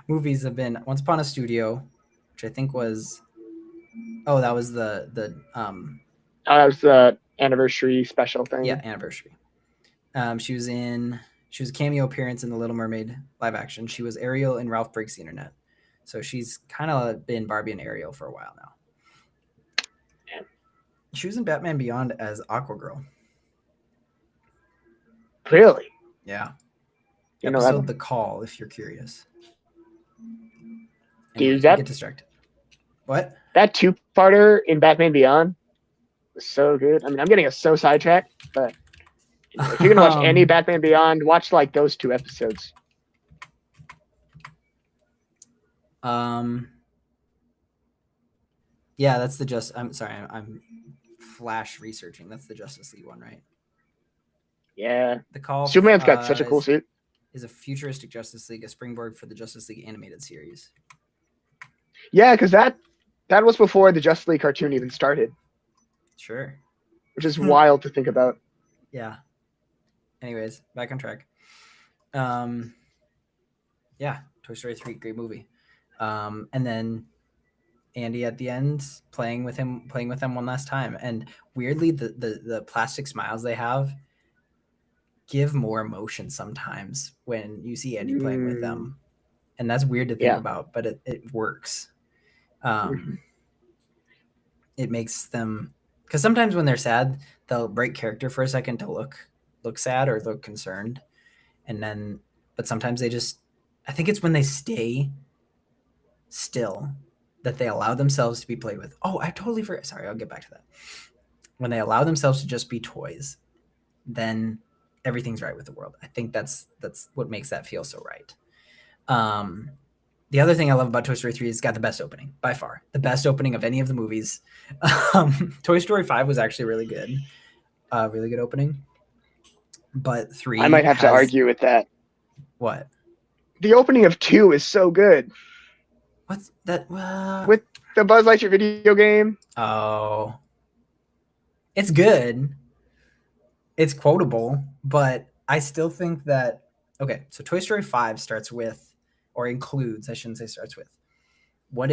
movies have been Once Upon a Studio, which I think was that was the that was the anniversary special thing. Yeah, anniversary. She was a cameo appearance in the Little Mermaid live action. She was Ariel in Ralph Breaks the Internet. So she's kind of been Barbie and Ariel for a while now. Yeah. She was in Batman Beyond as Aquagirl. Really? Yeah. You know Episode that? The Call, if you're curious. Dude, Get distracted. What? That two-parter in Batman Beyond was so good. I mean, I'm getting so sidetracked, but if you're gonna watch any Batman Beyond, watch like those 2 episodes. Yeah, that's the I'm sorry, I'm flash researching. That's the Justice League one, right? Yeah. The Call. Superman's got such a cool suit. Is a futuristic Justice League, a springboard for the Justice League animated series. Yeah, because that was before the Justice League cartoon even started. Sure. Which is wild to think about. Yeah. Anyways, back on track. Yeah, Toy Story 3, great movie. And then Andy at the end playing with them one last time. And weirdly, the plastic smiles they have give more emotion sometimes when you see Andy playing with them. And that's weird to think about, but it works. It makes them, because sometimes when they're sad, they'll break character for a second to look sad or look concerned. And then, but sometimes they just, I think it's when they stay still that they allow themselves to be played with. Oh, I totally forgot. Sorry, I'll get back to that. When they allow themselves to just be toys, then everything's right with the world. I think that's what makes that feel so right. The other thing I love about Toy Story 3 is it's got the best opening, by far. The best opening of any of the movies. Toy Story 5 was actually really good. Really good opening. But 3 I might have to argue with that. What? The opening of 2 is so good. What's that? With the Buzz Lightyear video game. Oh. It's good. It's quotable, but I still think that... Okay, so Toy Story 5 starts with, or includes, I shouldn't say starts with, what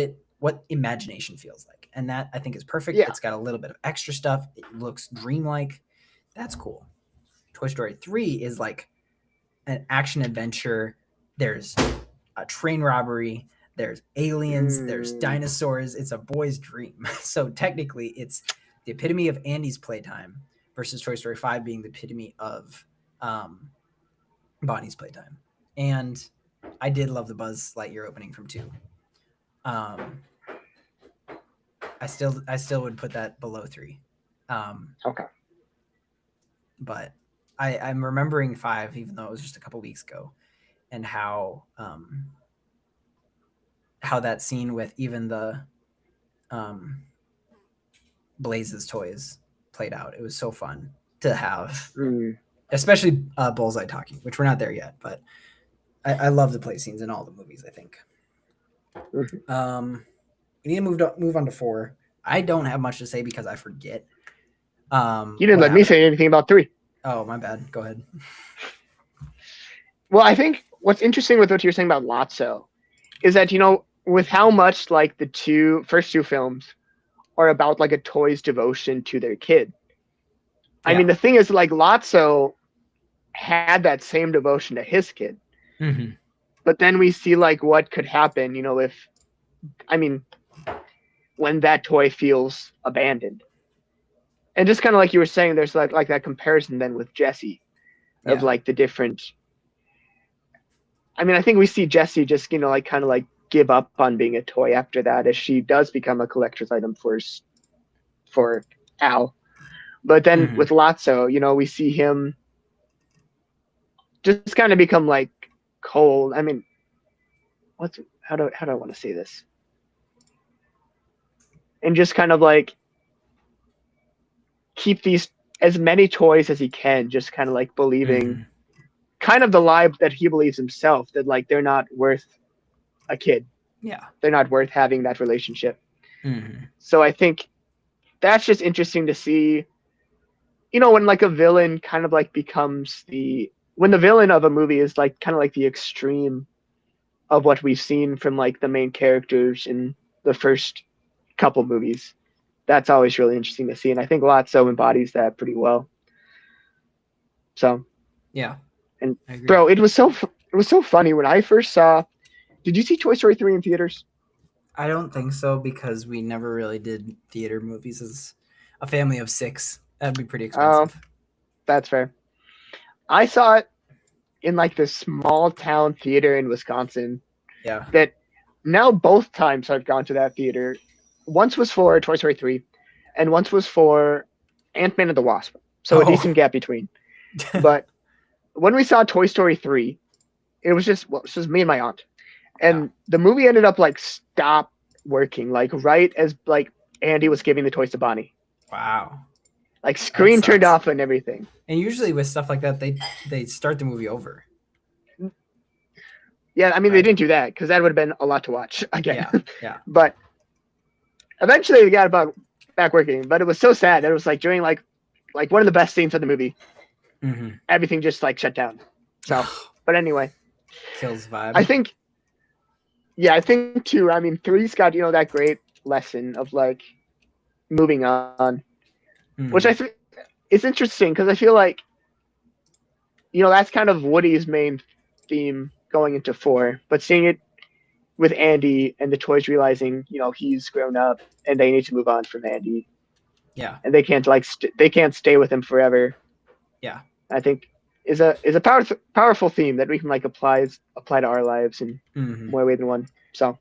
imagination feels like. And that, I think, is perfect. Yeah. It's got a little bit of extra stuff. It looks dreamlike. That's cool. Toy Story 3 is like an action adventure. There's a train robbery. There's aliens. There's dinosaurs. It's a boy's dream. So technically, it's the epitome of Andy's playtime versus Toy Story 5 being the epitome of Bonnie's playtime. And I did love the Buzz Lightyear opening from 2. I still would put that below 3. Okay. But I'm remembering 5, even though it was just a couple weeks ago, and how that scene with even the Blaze's toys played out. It was so fun to have, especially Bullseye talking, which we're not there yet, but I love the play scenes in all the movies, I think. We need to move on to 4. I don't have much to say because I forget. You didn't let me say anything about 3. Oh, my bad. Go ahead. Well, I think what's interesting with what you're saying about Lotso is that, with how much like the first two films are about like a toy's devotion to their kid. Yeah. I mean, the thing is, like, Lotso had that same devotion to his kid. Mm-hmm. But then we see like what could happen, when that toy feels abandoned. And just kind of like you were saying, there's like that comparison then with Jessie of like the different. I mean, I think we see Jessie just, kind of like give up on being a toy after that, as she does become a collector's item for Al. But then with Lotso, we see him just kind of become like cold. I mean, how do I want to say this? And just kind of like keep these as many toys as he can, just kind of like believing kind of the lie that he believes himself, that like they're not worth a kid. Yeah. They're not worth having that relationship. Mm-hmm. So I think that's just interesting to see, you know, when like a villain kind of like becomes when the villain of a movie is like kind of like the extreme of what we've seen from like the main characters in the first couple movies. That's always really interesting to see, and I think Lotso embodies that pretty well. So Yeah. and I agree. bro, it was so funny when I first saw. Did you see Toy Story 3 in theaters? I don't think so because we never really did theater movies as a family of 6. That'd be pretty expensive. That's fair. I saw it in like this small town theater in Wisconsin. Yeah. That now both times I've gone to that theater. Once was for Toy Story 3, and once was for Ant-Man and the Wasp. So a decent gap between. But when we saw Toy Story 3, it was just me and my aunt. And the movie ended up like stop working, like right as like Andy was giving the toys to Bonnie. Wow. Like screen turned off and everything. And usually with stuff like that, they start the movie over. Yeah, I mean they didn't do that because that would have been a lot to watch again. Yeah. But eventually we got back working. But it was so sad that it was like during like one of the best scenes of the movie. Mm-hmm. Everything just like shut down. So, but anyway, kills vibe. I think too. I mean, 3's got, you know, that great lesson of like moving on, which I think is interesting because I feel like, you know, that's kind of Woody's main theme going into 4, but seeing it with Andy and the toys realizing, you know, he's grown up and they need to move on from Andy. Yeah. And they can't like they can't stay with him forever. Yeah. I think is a powerful theme that we can like apply to our lives in more way than one. So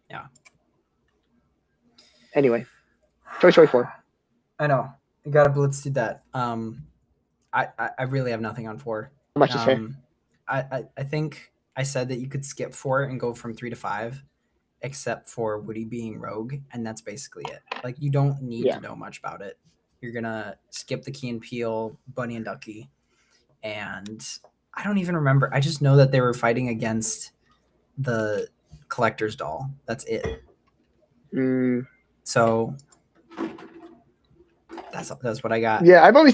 yeah. Anyway, Toy Story 4. I know. You gotta blitz through that. I really have nothing on 4. How much is fair? I think I said that you could skip 4 and go from 3 to 5, except for Woody being Rogue, and that's basically it. Like you don't need to know much about it. You're gonna skip the Key and Peele, Bunny and Ducky, and I don't even remember. I just know that they were fighting against the collector's doll. That's it. So that's what I got. Yeah, I only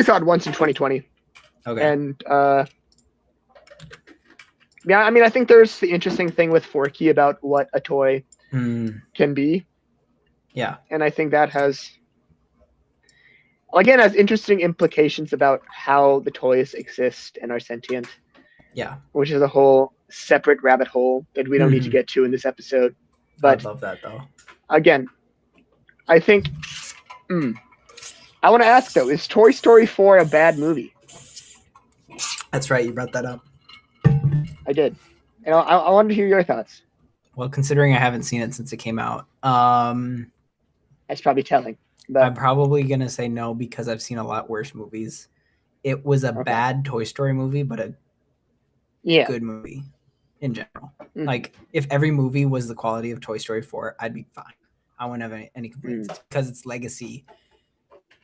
saw it once in 2020. Okay. And yeah, I mean, I think there's the interesting thing with Forky about what a toy can be. Yeah. And I think that has interesting implications about how the toys exist and are sentient. Yeah. Which is a whole separate rabbit hole that we don't need to get to in this episode. But I love that though. Again, I think I want to ask though, is Toy Story 4 a bad movie? That's right, you brought that up. I did. And I wanted to hear your thoughts. Well, considering I haven't seen it since it came out, that's probably telling. But I'm probably going to say no because I've seen a lot worse movies. It was a bad Toy Story movie, but a good movie in general. Like, if every movie was the quality of Toy Story 4, I'd be fine. I wouldn't have any complaints. It's because it's legacy.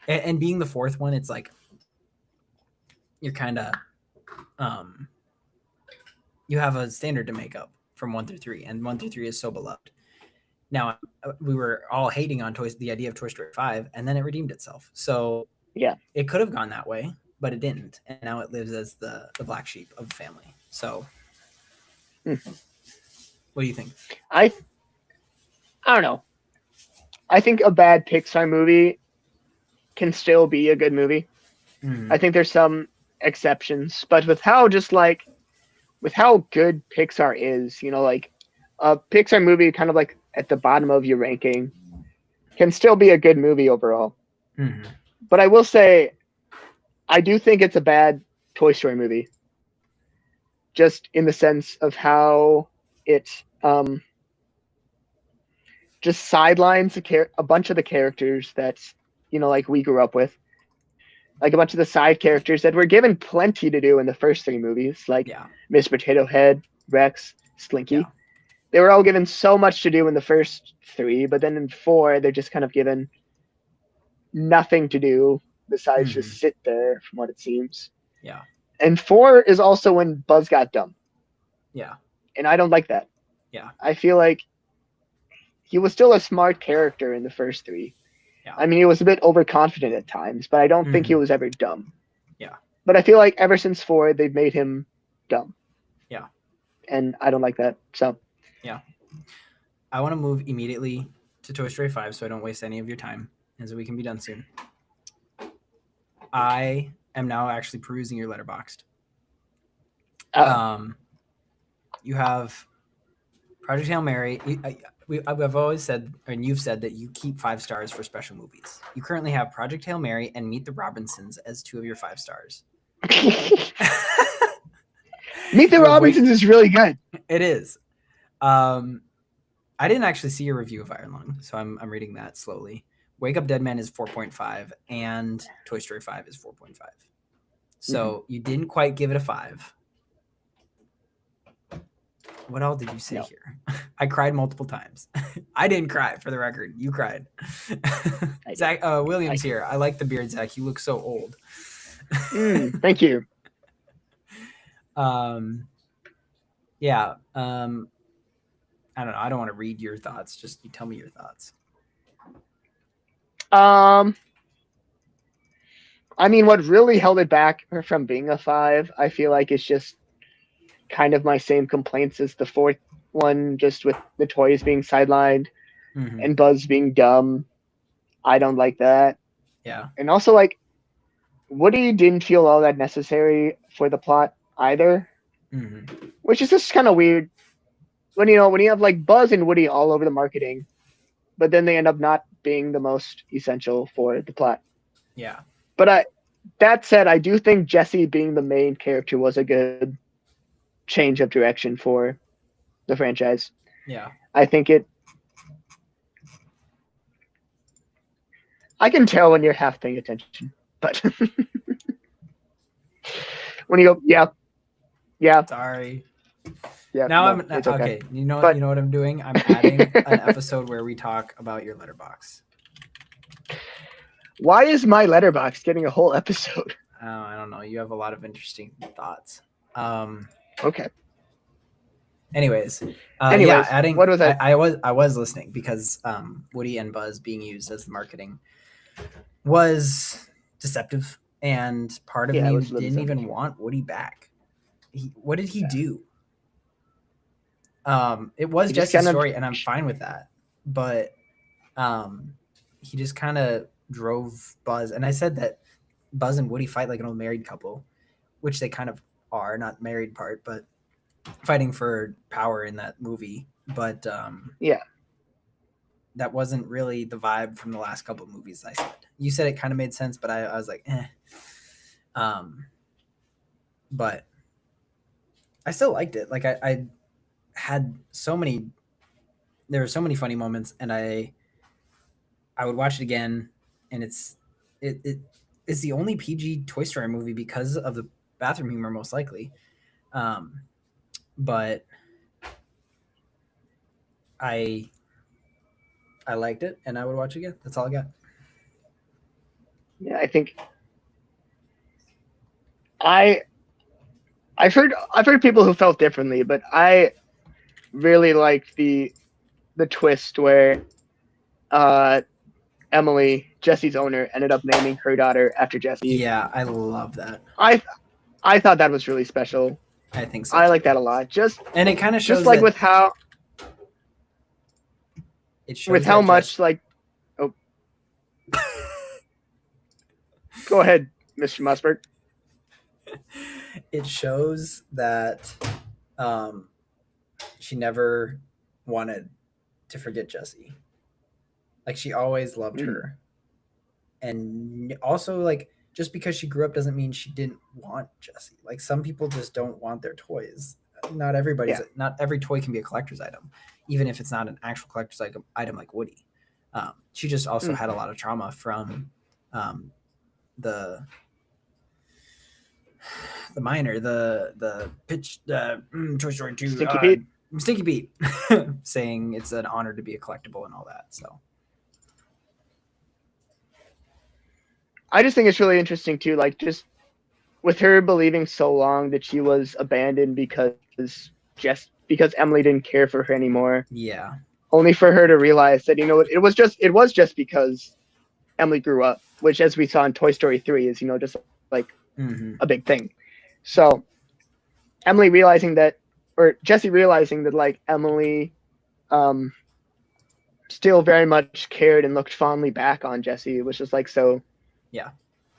And being the 4th one, it's like you're kind of you have a standard to make up from 1 through 3, and 1 through 3 is so beloved. Now, we were all hating on the idea of Toy Story 5, and then it redeemed itself. So yeah, it could have gone that way, but it didn't, and now it lives as the black sheep of the family. So what do you think? I don't know. I think a bad Pixar movie can still be a good movie. I think there's some exceptions, but with how good Pixar is, you know, like a Pixar movie kind of like at the bottom of your ranking can still be a good movie overall. But I will say, I do think it's a bad Toy Story movie, just in the sense of how it just sidelines a bunch of the characters that, you know, like we grew up with. like a bunch of the side characters that were given plenty to do in the first 3 movies, like Yeah. Miss Potato Head, Rex, Slinky. Yeah. They were all given so much to do in the first 3, but then in 4, they're just kind of given nothing to do besides Mhm. just sit there, from what it seems. Yeah. And 4 is also when Buzz got dumb, Yeah. and I don't like that. Yeah. I feel like he was still a smart character in the first 3. Yeah. I mean, he was a bit overconfident at times, but I don't think he Mhm. was ever dumb. Yeah. But I feel like ever since 4, they've made him dumb. Yeah. And I don't like that. So Yeah. I want to move immediately to Toy Story 5 so I don't waste any of your time and so we can be done soon. I am now actually perusing your Letterboxd. You have Project Hail Mary. I've always said, and you've said, that you keep 5 stars for special movies. You currently have Project Hail Mary and Meet the Robinsons as 2 of your 5 stars. Meet the Robinsons is really good. It is. I didn't actually see your review of Iron Lung, so I'm reading that slowly. Wake Up Dead Man is 4.5, and Toy Story 5 is 4.5. So you didn't quite give it a 5. What all did you say here? I cried multiple times. I didn't cry, for the record. You cried. Zach Williams here. I like the beard, Zach. You look so old. Thank you. Yeah. I don't know. I don't want to read your thoughts. Just you tell me your thoughts. I mean, what really held it back from being a 5, I feel like, is just kind of my same complaints as the 4th one, just with the toys being sidelined and Buzz being dumb. I don't like that. Yeah. And also, like, Woody didn't feel all that necessary for the plot either, which is just kind of weird. When you have like Buzz and Woody all over the marketing, but then they end up not being the most essential for the plot. Yeah. But that said, I do think Jesse being the main character was a good change of direction for the franchise. Yeah. I think I can tell when you're half paying attention, but when you go, yeah. Sorry. Yeah. Now no, I'm it's okay. You know what I'm doing? I'm adding an episode where we talk about your letterbox. Why is my letterbox getting a whole episode? I don't know. You have a lot of interesting thoughts. Okay. Anyways, yeah, adding. What was that? I was listening because Woody and Buzz being used as the marketing was deceptive, and part of me didn't even want Woody back. What did he do? It was Jesse's story, and I'm fine with that. But he just kind of drove Buzz, and I said that Buzz and Woody fight like an old married couple, which they kind of are, not married part, but fighting for power in that movie. But that wasn't really the vibe from the last couple of movies. I said you said it kind of made sense, but I was like, eh. But I still liked it. Like I had there were so many funny moments, and I would watch it again, and it's the only PG Toy Story movie because of the bathroom humor, most likely. But I liked it, and I would watch it again. That's all I got. Yeah, I think I've heard people who felt differently, but I really liked the twist where Emily, Jesse's owner, ended up naming her daughter after Jesse. Yeah, I love that. I thought that was really special. I think so. I like that a lot. And it kind of shows just like with how it shows with how much like Go ahead, Mr. Musberg. It shows that she never wanted to forget Jesse. Like, she always loved her. And also, like, just because she grew up doesn't mean she didn't want Jesse. Like, some people just don't want their toys. Not every toy can be a collector's item, even if it's not an actual collector's item like Woody. She just also had a lot of trauma from the the miner, the pitch, Toy Story 2, Stinky Pete. Stinky Pete, saying it's an honor to be a collectible and all that. So I just think it's really interesting too, like just with her believing so long that she was abandoned because Emily didn't care for her anymore, yeah, only for her to realize that it was just because Emily grew up, which as we saw in Toy Story 3 is just like a big thing. So Emily realizing that, or Jesse realizing that like Emily still very much cared and looked fondly back on Jesse, was just like so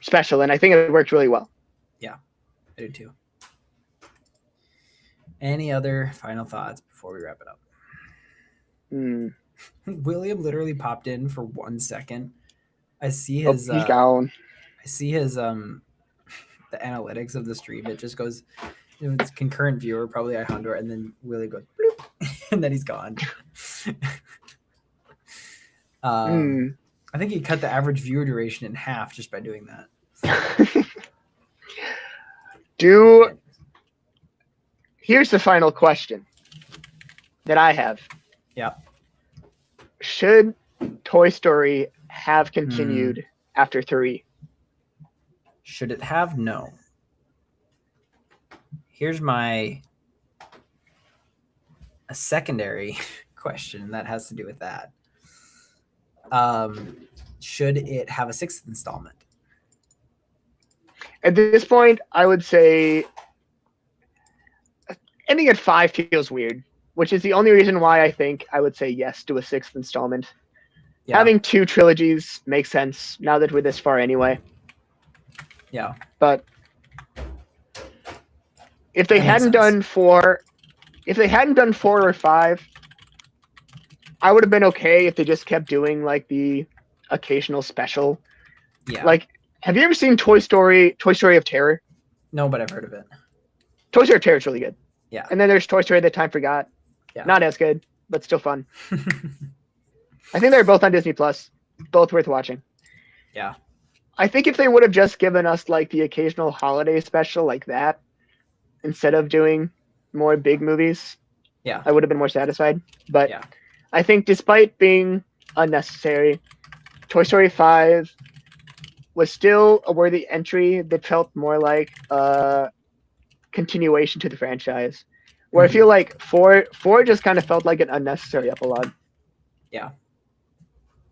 special, and I think it worked really well. Yeah, I do too. Any other final thoughts before we wrap it up? William literally popped in for 1 second. I see his he's gone. I see his the analytics of the stream. It just goes, it's concurrent viewer, probably Alejandro, and then Willie goes bloop, and then he's gone. I think he cut the average viewer duration in half just by doing that. Here's the final question that I have. Yeah. Should Toy Story have continued after 3? Should it have? No. Here's a secondary question that has to do with that. Should it have a 6th installment? At this point, I would say ending at 5 feels weird, which is the only reason why I think I would say yes to a 6th installment. Yeah. Having 2 trilogies makes sense now that we're this far anyway. Yeah. But if they hadn't done 4 or 5, I would have been okay if they just kept doing like the occasional special. Yeah. Like, have you ever seen Toy Story of Terror? No, but I've heard of it. Toy Story of Terror is really good. Yeah. And then there's Toy Story That Time Forgot. Yeah. Not as good, but still fun. I think they're both on Disney Plus. Both worth watching. Yeah. I think if they would have just given us like the occasional holiday special like that, instead of doing more big movies, I would have been more satisfied. But I think despite being unnecessary, Toy Story 5 was still a worthy entry that felt more like a continuation to the franchise. Where I feel like 4 just kind of felt like an unnecessary epilogue. Yeah.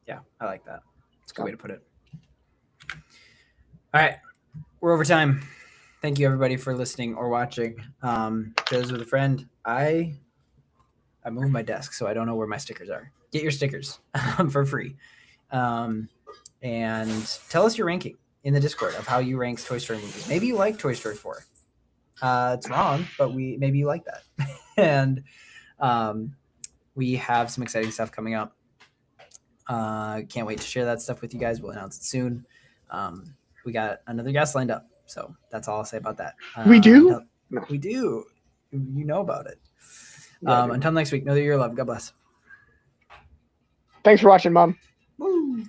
Yeah, I like that. That's a good way to put it. All right. We're over time. Thank you, everybody, for listening or watching. Share this with a friend. I moved my desk, so I don't know where my stickers are. Get your stickers for free. And tell us your ranking in the Discord of how you rank Toy Story movies. Maybe you like Toy Story 4. It's wrong, but maybe you like that. And we have some exciting stuff coming up. Can't wait to share that stuff with you guys. We'll announce it soon. We got another guest lined up, so that's all I'll say about that. We do? We do. You know about it. Until next week, know that you're loved. God bless. Thanks for watching, Mom. Woo.